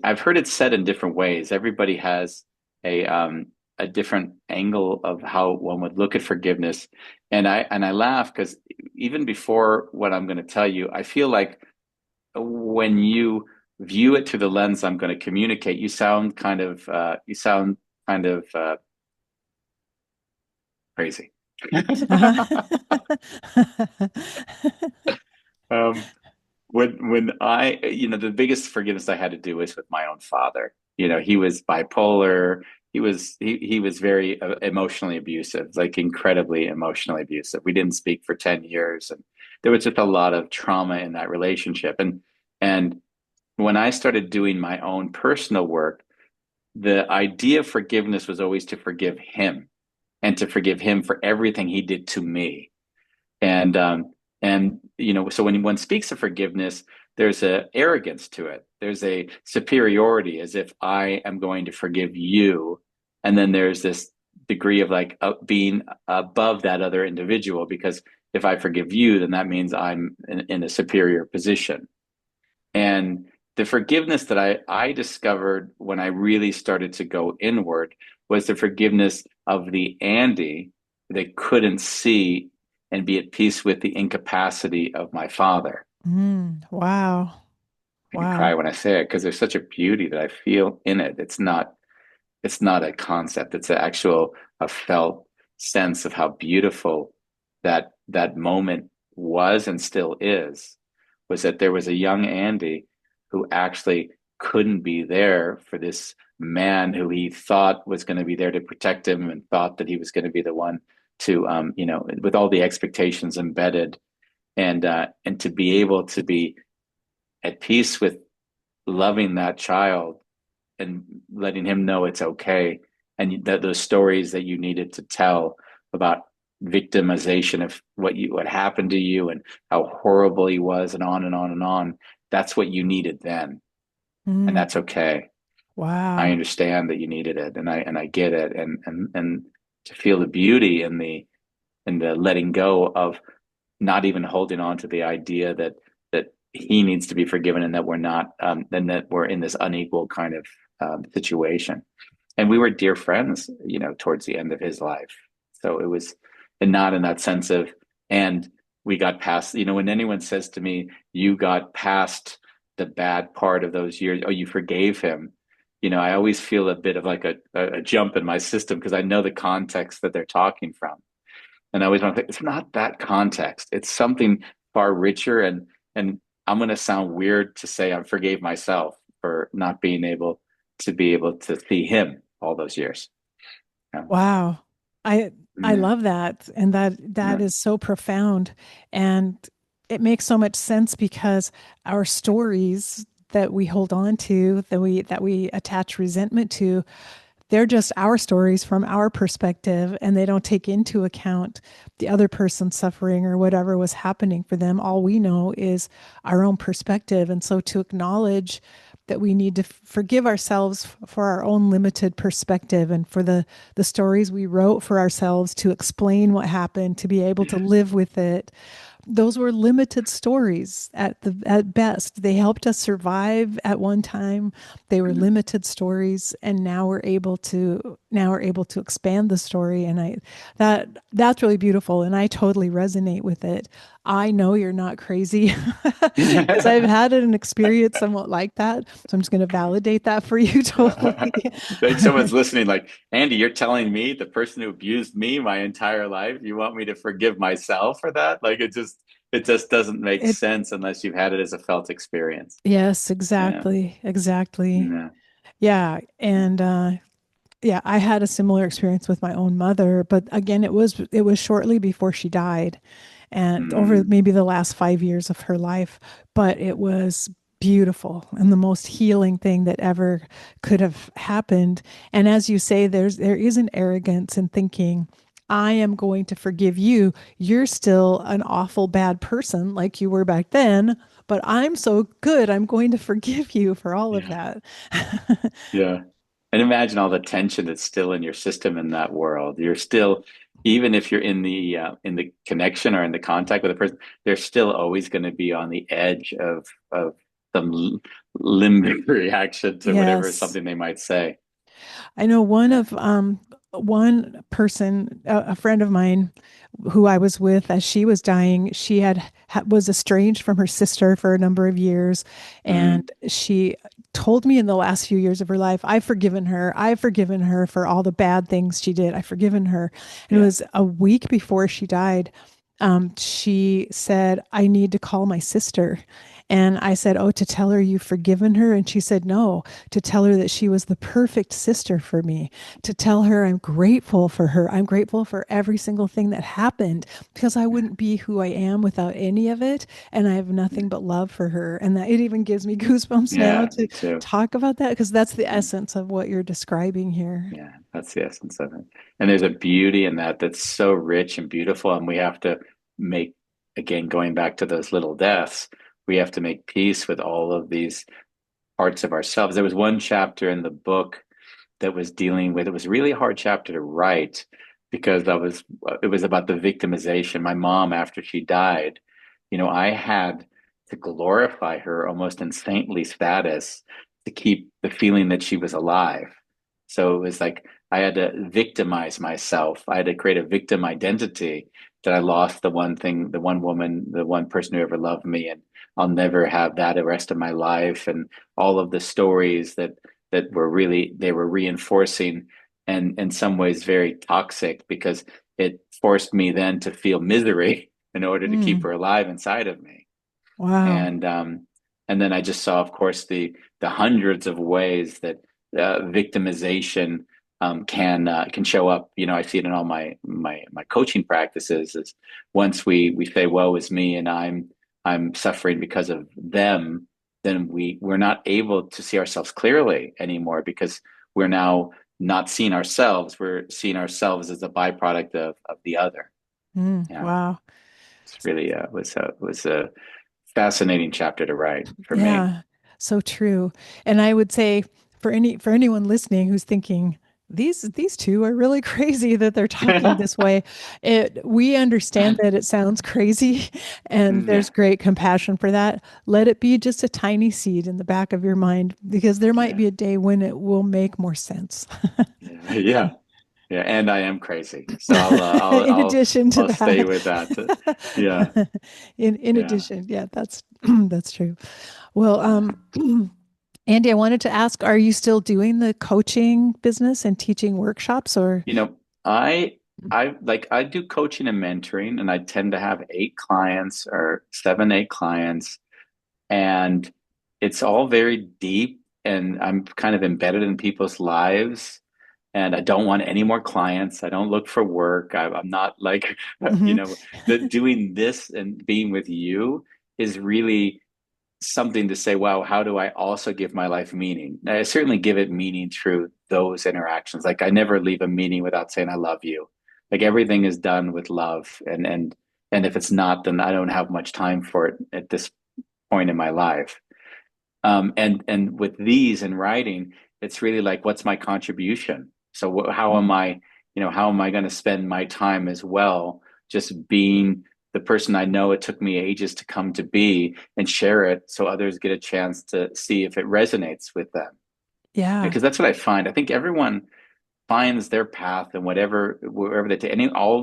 I've heard it said in different ways. Everybody has a different angle of how one would look at forgiveness, and I laugh because even before what I'm going to tell you, I feel like when you view it through the lens I'm going to communicate, you sound kind of crazy. um, when the biggest forgiveness I had to do was with my own father. He was bipolar. He was very emotionally abusive, like incredibly emotionally abusive. We didn't speak for 10 years, and there was just a lot of trauma in that relationship. And when I started doing my own personal work, the idea of forgiveness was always to forgive him and to forgive him for everything he did to me. And so when one speaks of forgiveness, there's a arrogance to it. There's a superiority, as if I am going to forgive you, and then there's this degree of like being above that other individual, because if I forgive you, then that means I'm in a superior position. And the forgiveness that I discovered when I really started to go inward was the forgiveness of the Andy that couldn't see and be at peace with the incapacity of my father. Wow. I can cry Wow. when I say it because there's such a beauty that I feel in it. It's not a concept. It's an actual a felt sense of how beautiful that moment was and still is. Was that there was a young Andy who actually couldn't be there for this man who he thought was going to be there to protect him, and thought that he was going to be the one to with all the expectations embedded, and to be able to be at peace with loving that child and letting him know it's okay, and that those stories that you needed to tell about victimization of what happened to you and how horrible he was, and on and on and on. That's what you needed then, and Mm, that's okay. I wow. understand that you needed it, and I get it, and to feel the beauty in the letting go of not even holding on to the idea that he needs to be forgiven, and that we're not, and that we're in this unequal kind of situation. And we were dear friends, towards the end of his life. So it was, and not in that sense of, and we got past, when anyone says to me, you got past the bad part of those years, oh, you forgave him. I always feel a bit of like a jump in my system, because I know the context that they're talking from. And I always want to think, it's not that context. It's something far richer. And I'm going to sound weird to say I forgave myself for not being able to see him all those years. Yeah. Wow. I I Yeah. love that. And that Yeah. is so profound. And it makes so much sense because our stories that we hold on to, that we attach resentment to, they're just our stories from our perspective, and they don't take into account the other person's suffering or whatever was happening for them. All we know is our own perspective. And so to acknowledge that we need to forgive ourselves for our own limited perspective, and for the stories we wrote for ourselves to explain what happened, to be able to live with it. Those were limited stories at best. They helped us survive at one time. They were limited stories, and now we're able to expand the story. And that's really beautiful, and I totally resonate with it. I know you're not crazy because I've had an experience somewhat like that. So I'm just going to validate that for you totally. Like someone's listening, like, Andy, you're telling me, the person who abused me my entire life, you want me to forgive myself for that? Like, it just doesn't make It sense unless you've had it as a felt experience. Yes, Yeah. exactly. Exactly. Yeah. Yeah. And yeah, I had a similar experience with my own mother, but again, it was shortly before she died, and over Mm. maybe the last 5 years of her life. But it was beautiful and the most healing thing that ever could have happened. And as you say, there is an arrogance in thinking, I am going to forgive you. You're still an awful bad person like you were back then, but I'm so good. I'm going to forgive you for all of Yeah. that. Yeah. And imagine all the tension that's still in your system in that world. You're still, even if you're in the connection or in the contact with a person, they're still always going to be on the edge of some limbic reaction to whatever Yes. something they might say. I know Yeah. one person, a friend of mine who I was with as she was dying, she was estranged from her sister for a number of years, Mm, and she told me in the last few years of her life, I've forgiven her. I've forgiven her for all the bad things she did. I've forgiven her. And it yeah. was a week before she died. She said, I need to call my sister. And I said, oh, to tell her you've forgiven her? And she said, no, to tell her that she was the perfect sister for me, to tell her I'm grateful for her. I'm grateful for every single thing that happened because I Yeah. wouldn't be who I am without any of it. And I have Yeah. nothing but love for her. And that it even gives me goosebumps now Yeah, to me too. talk about that because that's the Mm. essence of what you're describing here. Yeah, that's the essence of it. And there's a beauty in that that's so rich and beautiful. And we have to make, again, going back to those little deaths, we have to make peace with all of these parts of ourselves. There was one chapter in the book that was dealing with, it was a really hard chapter to write because it was about the victimization. My mom, after she died, I had to glorify her almost in saintly status to keep the feeling that she was alive. So it was like I had to victimize myself. I had to create a victim identity that I lost the one thing, the one woman, the one person who ever loved me, and I'll never have that the rest of my life. And all of the stories that were really they were reinforcing and in some ways very toxic because it forced me then to feel misery in order to keep Mm, her alive inside of me. wow. And and then I just saw, of course, the hundreds of ways that victimization can show up. I see it in all my coaching practices. Is once we say woe is me and I'm suffering because of them, then we're not able to see ourselves clearly anymore because we're now not seeing ourselves. We're seeing ourselves as a byproduct of the other. Mm, Yeah, wow. it's really was a fascinating chapter to write for me. Yeah, so true. And I would say for anyone listening who's thinking these two are really crazy that they're talking this way, we understand that it sounds crazy and there's Yeah, great compassion for that. Let it be just a tiny seed in the back of your mind because there might yeah, be a day when it will make more sense. yeah, yeah, yeah. And I am crazy, so I'll uh, I'll In I'll addition to I'll stay that, with that. Yeah, in yeah, addition, yeah, that's that's true. Well, yeah. Andy, I wanted to ask, are you still doing the coaching business and teaching workshops or? You know, I do coaching and mentoring, and I tend to have 8 clients or 7, 8 clients, and it's all very deep, and I'm kind of embedded in people's lives. And I don't want any more clients. I don't look for work. I'm not like, Mhm. that doing this and being with you is really something to say, wow, how do I also give my life meaning? I certainly give it meaning through those interactions. Like I never leave a meeting without saying I love you. Like everything is done with love. And if it's not, then I don't have much time for it at this point in my life. And with these in writing, it's really like, what's my contribution? So how am Mm. I, how am I going to spend my time as well, just being the person I know it took me ages to come to be and share it so others get a chance to see if it resonates with them. Yeah. Because that's what I find. I think everyone finds their path and whatever wherever they take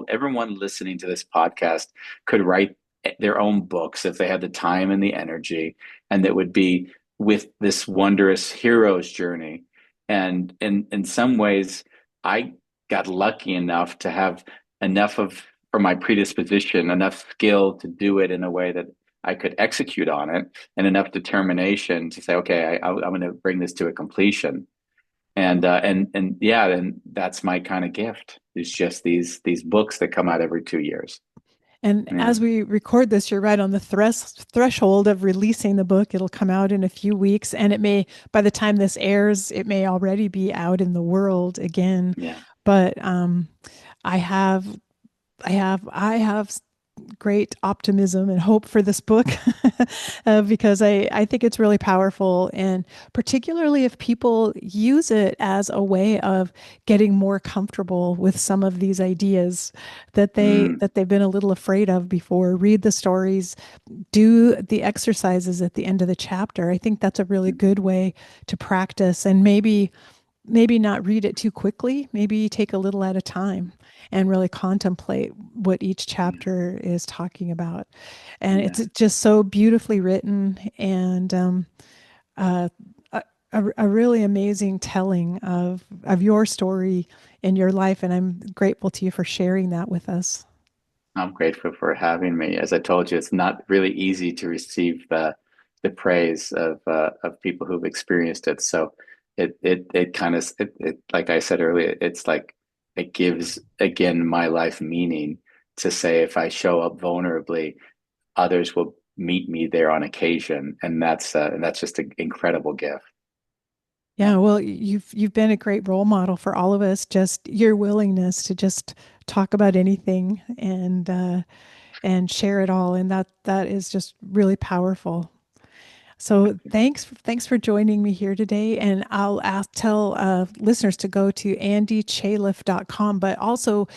everyone listening to this podcast could write their own books if they had the time and the energy and that would be with this wondrous hero's journey and in some ways I got lucky enough to have enough of from my predisposition enough skill to do it in a way that I could execute on it and enough determination to say okay I'm going to bring this to a completion and yeah, and that's my kind of gift. It's just these books that come out every 2 years. And Yeah, as we record this, you're right on the threshold of releasing the book. It'll come out in a few weeks, and it may, by the time this airs, it may already be out in the world again. yeah, But I have great optimism and hope for this book because I think it's really powerful. And particularly if people use it as a way of getting more comfortable with some of these ideas Mm, that they've been a little afraid of before. Read the stories, do the exercises at the end of the chapter. I think that's a really good way to practice and maybe not read it too quickly, maybe take a little at a time and really contemplate what each yeah, chapter is talking about. And yeah. it's just so beautifully written and uh, a really amazing telling of your story in your life. And I'm grateful to you for sharing that with us. I'm grateful for having me. As I told you, it's not really easy to receive the praise of people who've experienced it. So it kind of like I said earlier, it's like it gives again my life meaning to say if I show up vulnerably, others will meet me there on occasion, and that's just an incredible gift. Yeah, Yeah, well, you've been a great role model for all of us. Just your willingness to just talk about anything and share it all, and that is just really powerful. So thanks for joining me here today. And I'll tell listeners to go to andychaleff.com, but also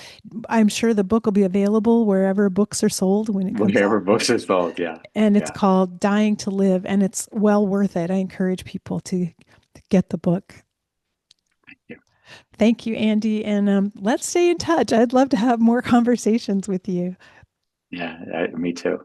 I'm sure the book will be available wherever books are sold when it comes wherever out. books are sold. Yeah, And it's yeah. called Dying to Live, and it's well worth it. I encourage people to get the book. Yeah, Thank you, Andy. And let's stay in touch. I'd love to have more conversations with you. yeah, me too.